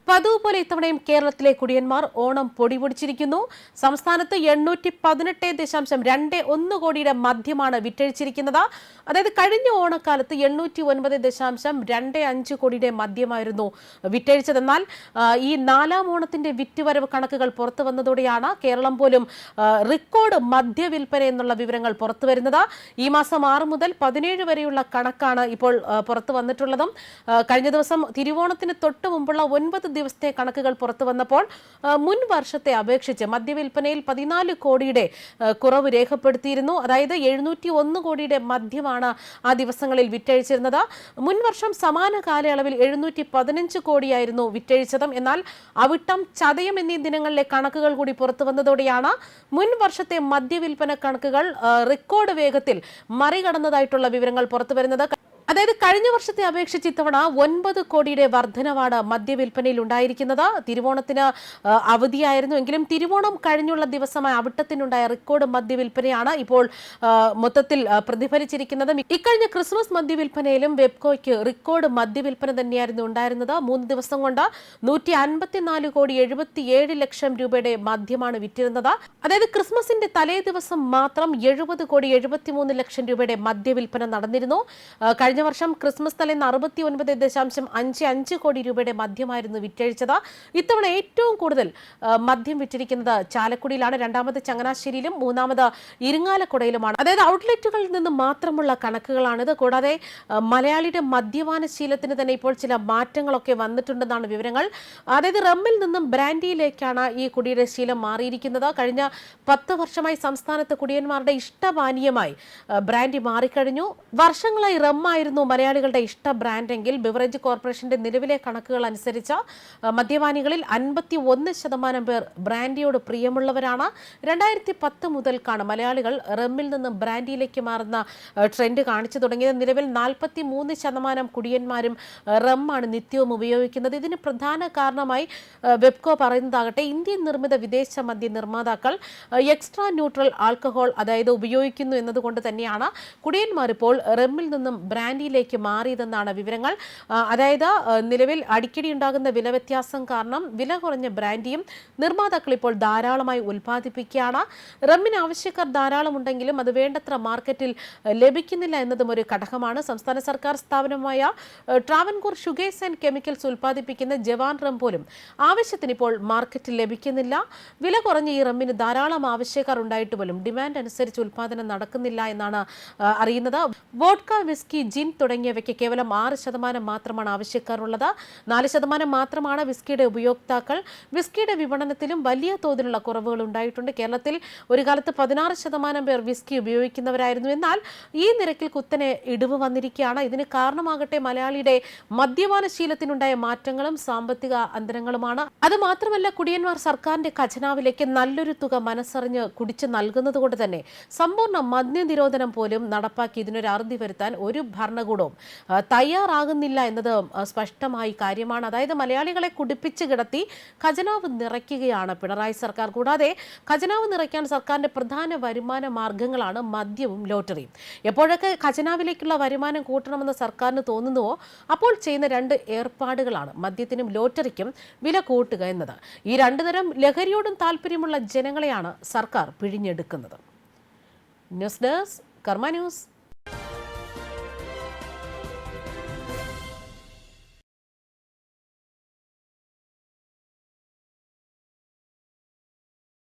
പതിവ് പോലെ ഇത്തവണയും കേരളത്തിലെ കുടിയന്മാർ ഓണം പൊടിപൊടിച്ചിരിക്കുന്നു. സംസ്ഥാനത്ത് 818.21 കോടിയുടെ മദ്യമാണ് വിറ്റഴിച്ചിരിക്കുന്നത്. അതായത് കഴിഞ്ഞ ഓണക്കാലത്ത് 809.25 കോടിയുടെ മദ്യമായിരുന്നു വിറ്റഴിച്ചതെന്നാൽ ഈ നാലാം ഓണത്തിന്റെ വിറ്റുവരവ് കണക്കുകൾ പുറത്തു വന്നതോടെയാണ് കേരളം പോലും റെക്കോർഡ് മദ്യവിൽപ്പന എന്നുള്ള വിവരങ്ങൾ പുറത്തുവരുന്നത്. ഈ മാസം 6 മുതൽ 17 വരെയുള്ള കണക്കാണ് ഇപ്പോൾ പുറത്തു വന്നിട്ടുള്ളതും. കഴിഞ്ഞ ദിവസം തിരുവോണത്തിന് തൊട്ട് മുമ്പുള്ള 9 ദിവസത്തെ കണക്കുകൾ പുറത്തു വന്നപ്പോൾ മുൻ വർഷത്തെ അപേക്ഷിച്ച് മദ്യവിൽപ്പനയിൽ 14 കോടിയുടെ കുറവ് രേഖപ്പെടുത്തിയിരുന്നു. അതായത് 701 കോടിയുടെ മദ്യമാണ് ആ ദിവസങ്ങളിൽ വിറ്റഴിച്ചിരുന്നത്. മുൻ വർഷം സമാന കാലയളവിൽ 715 കോടിയായിരുന്നു വിറ്റഴിച്ചതും. എന്നാൽ അവിട്ടം, ചതയം എന്നീ ദിനങ്ങളിലെ കണക്കുകൾ കൂടി പുറത്തു വന്നതോടെയാണ് മുൻ വർഷത്തെ മദ്യവിൽപ്പന കണക്കുകൾ റെക്കോർഡ് വേഗത്തിൽ മറികടന്നതായിട്ടുള്ള വിവരങ്ങൾ പുറത്തു വരുന്നത്. അതായത് കഴിഞ്ഞ വർഷത്തെ അപേക്ഷിച്ച് ഇത്തവണ 9 കോടിയുടെ വർധനവാണ് മദ്യവിൽപ്പനയിൽ ഉണ്ടായിരിക്കുന്നത്. തിരുവോണത്തിന് അവധിയായിരുന്നു എങ്കിലും തിരുവോണം കഴിഞ്ഞുള്ള ദിവസമായ അവിട്ടത്തിനുണ്ടായ റെക്കോർഡ് മദ്യവിൽപ്പനയാണ് ഇപ്പോൾ മൊത്തത്തിൽ പ്രതിഫലിച്ചിരിക്കുന്നത്. ഇക്കഴിഞ്ഞ ക്രിസ്മസ് മദ്യവിൽപ്പനയിലും വെബ്കോയ്ക്ക് റെക്കോർഡ് മദ്യവിൽപ്പന തന്നെയായിരുന്നു ഉണ്ടായിരുന്നത്. 3 ദിവസം കൊണ്ട് 154.77 ലക്ഷം രൂപയുടെ മദ്യമാണ് വിറ്റിരുന്നത്. അതായത് ക്രിസ്മസിന്റെ തലേ ദിവസം മാത്രം 70.73 ലക്ഷം രൂപയുടെ മദ്യവിൽപ്പന നടന്നിരുന്നു. കഴിഞ്ഞ വർഷം ക്രിസ്മസ് തലേന്ന് 69.55 കോടി രൂപയുടെ മദ്യമായിരുന്നു വിറ്റഴിച്ചത്. ഇത്തവണ ഏറ്റവും കൂടുതൽ മദ്യം വിറ്റിരിക്കുന്നത് ചാലക്കുടിയിലാണ്, രണ്ടാമത് ചങ്ങനാശ്ശേരിയിലും, മൂന്നാമത് ഇരിങ്ങാലക്കുടയിലുമാണ്. അതായത് ഔട്ട്ലെറ്റുകളിൽ നിന്ന് മാത്രമുള്ള കണക്കുകളാണിത്. കൂടാതെ മലയാളിയുടെ മദ്യപാന ശീലത്തിന് തന്നെ ഇപ്പോൾ ചില മാറ്റങ്ങളൊക്കെ വന്നിട്ടുണ്ടെന്നാണ് വിവരങ്ങൾ. അതായത് റമ്മിൽ നിന്നും ബ്രാൻഡിയിലേക്കാണ് ഈ കുടിയുടെ ശീലം മാറിയിരിക്കുന്നത്. കഴിഞ്ഞ 10 വർഷമായി സംസ്ഥാനത്ത് കുടിയന്മാരുടെ ഇഷ്ടപാനീയമായി ബ്രാൻഡി മാറിക്കഴിഞ്ഞു. വർഷങ്ങളായി റമ്മായിരുന്നു മലയാളികളുടെ ഇഷ്ട ബ്രാൻഡെങ്കിൽ ബിവറേജ് കോർപ്പറേഷന്റെ നിലവിലെ കണക്കുകൾ അനുസരിച്ച് മദ്യപാനികളിൽ 51% പേർ ബ്രാൻഡിയോട് പ്രിയമുള്ളവരാണ്. 2010 മുതൽക്കാണ് മലയാളികൾ റമ്മിൽ നിന്നും ബ്രാൻഡിയിലേക്ക് മാറുന്ന ട്രെൻഡ് കാണിച്ചു തുടങ്ങിയത്. നിലവിൽ 43% കുടിയന്മാരും റമ്മാണ് നിത്യവും ഉപയോഗിക്കുന്നത്. ഇതിന് പ്രധാന കാരണമായി വെബ്കോ പറയുന്നതാകട്ടെ ഇന്ത്യൻ നിർമ്മിത വിദേശ മദ്യ നിർമ്മാതാക്കൾ എക്സ്ട്രാ ന്യൂട്രൽ ആൽക്കഹോൾ അതായത് ഉപയോഗിക്കുന്നു എന്നതുകൊണ്ട് തന്നെയാണ് കുടിയന്മാർ ഇപ്പോൾ റമ്മിൽ നിന്നും ബ്രാൻഡിയിലേക്ക് മാറിയതെന്നാണ് വിവരങ്ങൾ. അതായത് നിലവിൽ അടിക്കടി ഉണ്ടാകുന്ന വില വ്യത്യാസം കാരണം വില കുറഞ്ഞ ബ്രാൻഡിയും നിർമ്മാതാക്കൾ ഇപ്പോൾ ധാരാളമായി ഉൽപ്പാദിപ്പിക്കുകയാണ്. റമ്മിന് ആവശ്യക്കാർ ധാരാളമുണ്ടെങ്കിലും അത് വേണ്ടത്ര മാർക്കറ്റിൽ ലഭിക്കുന്നില്ല എന്നതും ഒരു ഘടകമാണ്. സംസ്ഥാന സർക്കാർ സ്ഥാപനമായ ട്രാവൻകൂർ ഷുഗേഴ്സ് ആൻഡ് കെമിക്കൽസ് ഉൽപ്പാദിപ്പിക്കുന്ന ജവാൻ റം പോലും ആവശ്യത്തിന് ഇപ്പോൾ മാർക്കറ്റിൽ ലഭിക്കുന്നില്ല. വില കുറഞ്ഞ ഈ റമ്മിന് ധാരാളം ആവശ്യക്കാർ ഉണ്ടായിട്ട് പോലും ഡിമാൻഡ് അനുസരിച്ച് ഉൽപ്പാദനം നടക്കുന്നില്ല എന്നാണ് അറിയുന്നത്. വോഡ്ക, വിസ്കി, ജിൻ തുടങ്ങിയവയ്ക്ക് കേവലം 6% മാത്രമാണ് ആവശ്യക്കാരുള്ളത്. 4% മാത്രമാണ് വിസ്കിയുടെ ഉപയോക്താക്കൾ. വിസ്കിയുടെ വിപണനത്തിലും വലിയ തോതിലുള്ള കുറവുകൾ ഉണ്ടായിട്ടുണ്ട്. കേരളത്തിൽ ഒരു കാലത്ത് 16% പേർ വിസ്കി ഉപയോഗിക്കുന്നവരായിരുന്നു. എന്നാൽ ഈ നിരക്കിൽ കുത്തനെ ഇടിവ് വന്നിരിക്കുകയാണ്. ഇതിന് കാരണമാകട്ടെ മലയാളിയുടെ മദ്യപാന ശീലത്തിനുണ്ടായ മാറ്റങ്ങളും സാമ്പത്തിക അന്തരങ്ങളുമാണ്. അത് മാത്രമല്ല കുടിയന്മാർ സർക്കാരിന്റെ ഖജനാവിലേക്ക് നല്ലൊരു തുക മനസ്സറിഞ്ഞ് കുടിച്ചു നൽകുന്നത് കൊണ്ട് തന്നെ സമ്പൂർണ്ണ മദ്യനിരോധനം പോലും നടപ്പാക്കി ഇതിനൊരു അറുതി വരുത്താൻ ഒരു ഭരണകൂടവും തയ്യാറാകുന്നില്ല എന്നത് സ്പഷ്ടമായ കാര്യമാണ്. അതായത് മലയാളികളെ കുടിപ്പിച്ച് കിടത്തി ഖജനാവ് നിറയ്ക്കുകയാണ് പിണറായി സർക്കാർ. കൂടാതെ ഖജനാവ് നിറയ്ക്കാൻ സർക്കാരിന്റെ പ്രധാന വരുമാന മാർഗങ്ങളാണ് മദ്യവും ലോട്ടറിയും. എപ്പോഴൊക്കെ ഖജനാവിലേക്കുള്ള വരുമാനം കൂട്ടണമെന്ന് സർക്കാരിന് തോന്നുന്നുവോ അപ്പോൾ ചെയ്യുന്ന 2 ഏർപ്പാടുകളാണ് മദ്യത്തിനും ലോട്ടറിക്കും വില കൂട്ടുക എന്നത്. ഈ 2 തരം ലഹരിയോടും താല്പര്യമുള്ള ജനങ്ങളെയാണ് സർക്കാർ പിഴിഞ്ഞെടുക്കുന്നത്. ന്യൂസ് ഡെസ്ക് കർമ്മ ന്യൂസ്.